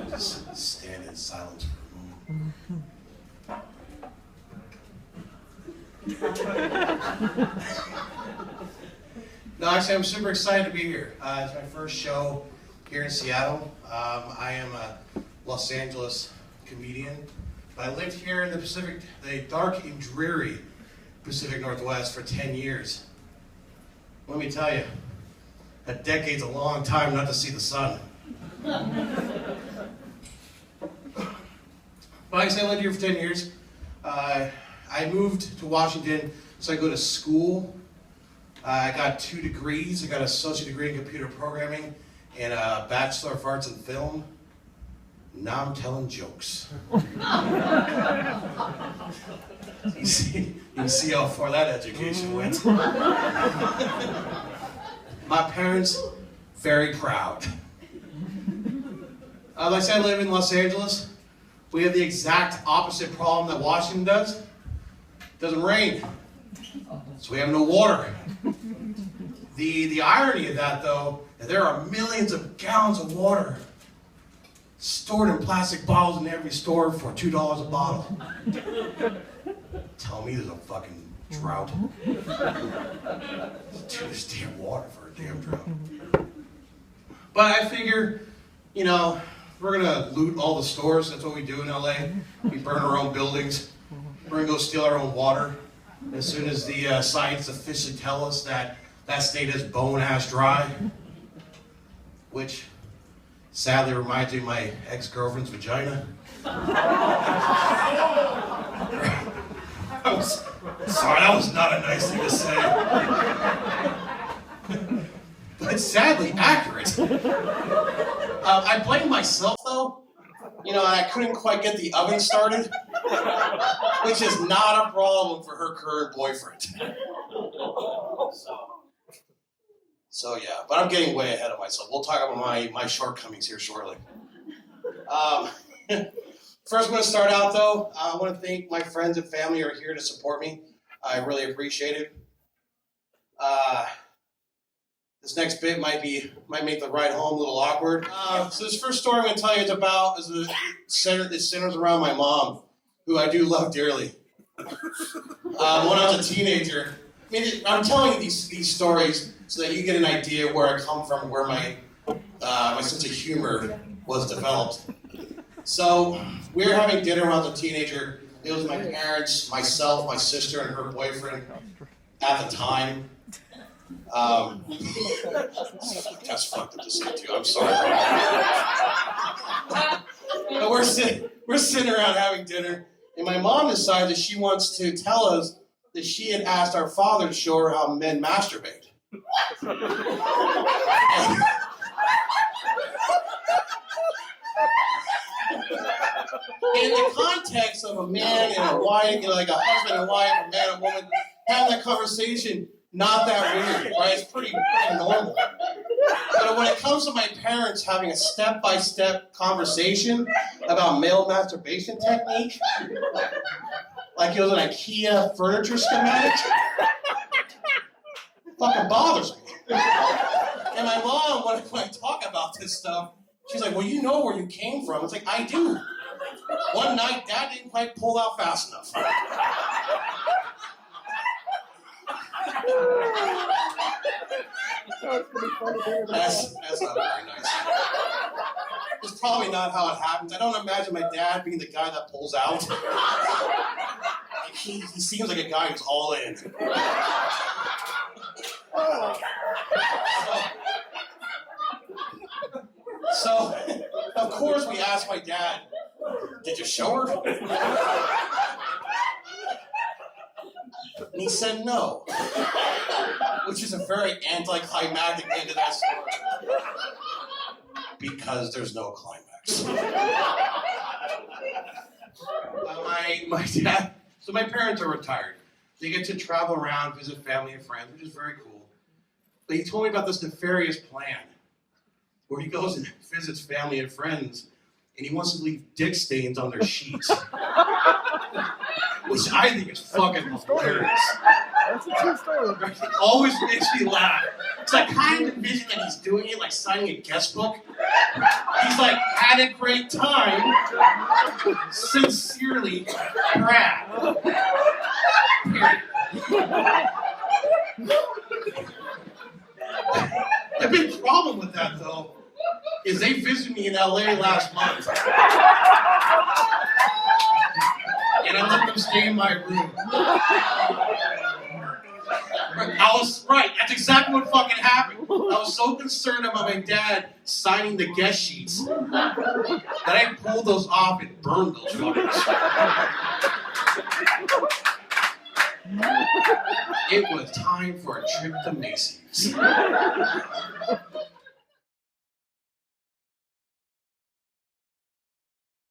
Just stand in silence for a moment. No, actually, I'm super excited to be here. It's my first show here in Seattle. I am a Los Angeles comedian, but I lived here in the dark and dreary Pacific Northwest for 10 years. Let me tell you, a decade's a long time not to see the sun. But like I said, I lived here for 10 years. I moved to Washington so I go to school. I got 2 degrees. I got an associate degree in computer programming and a Bachelor of Arts in film. Now I'm telling jokes. You see how far that education went. My parents, very proud. Like I said, I live in Los Angeles. We have the exact opposite problem that Washington does. It doesn't rain, so we have no water. The irony of that, though, is there are millions of gallons of water stored in plastic bottles in every store for $2 a bottle. Tell me there's a fucking drought. Too much damn water for a damn drought. But I figure, we're gonna loot all the stores. That's what we do in LA. We burn our own buildings. We're gonna go steal our own water. As soon as the science officially tell us that state is bone-ass dry, which sadly reminds me of my ex-girlfriend's vagina. Sorry, that was not a nice thing to say. But it's sadly accurate. I blame myself, though. I couldn't quite get the oven started, which is not a problem for her current boyfriend. So yeah, but I'm getting way ahead of myself. We'll talk about my shortcomings here shortly. First, I'm going to start out, though. I want to thank my friends and family who are here to support me. I really appreciate it. This next bit might make the ride home a little awkward. So this first story I'm going to tell you it centers around my mom, who I do love dearly. When I was a teenager, I'm telling you these stories so that you get an idea of where I come from, where my sense of humor was developed. So we were having dinner when I was a teenager. It was my parents, myself, my sister, and her boyfriend at the time. That's fucked up to say too. I'm sorry. But we're sitting around having dinner, and my mom decides that she wants to tell us that she had asked our father to show her how men masturbate. In the context of a man and a wife, like a husband and wife, a man and woman, having that conversation, not that weird, right? It's pretty normal. But when it comes to my parents having a step-by-step conversation about male masturbation technique, like it was an IKEA furniture schematic, it fucking bothers me. And my mom, when I talk about this stuff, she's like, well, you know where you came from. It's like, I do. One night, Dad didn't quite pull out fast enough. That's not very nice. It's probably not how it happens. I don't imagine my dad being the guy that pulls out. He seems like a guy who's all in. So, of course, we asked my dad, did you show her? And he said no, which is a very anticlimactic end to that story. Because there's no climax. My dad, so my parents are retired. They get to travel around, visit family and friends, which is very cool. But he told me about this nefarious plan where he goes and visits family and friends, and he wants to leave dick stains on their sheets. Which I think is fucking hilarious. That's a true story. It always makes me laugh. Because I kind of envision that he's doing it like signing a guest book. He's like, had a great time. Sincerely, Brad. Period. The big problem with that, though, is they visited me in LA last month. And I let them stay in my room. I was right. That's exactly what fucking happened. I was so concerned about my dad signing the guest sheets that I pulled those off and burned those fuckers. It was time for a trip to Macy's.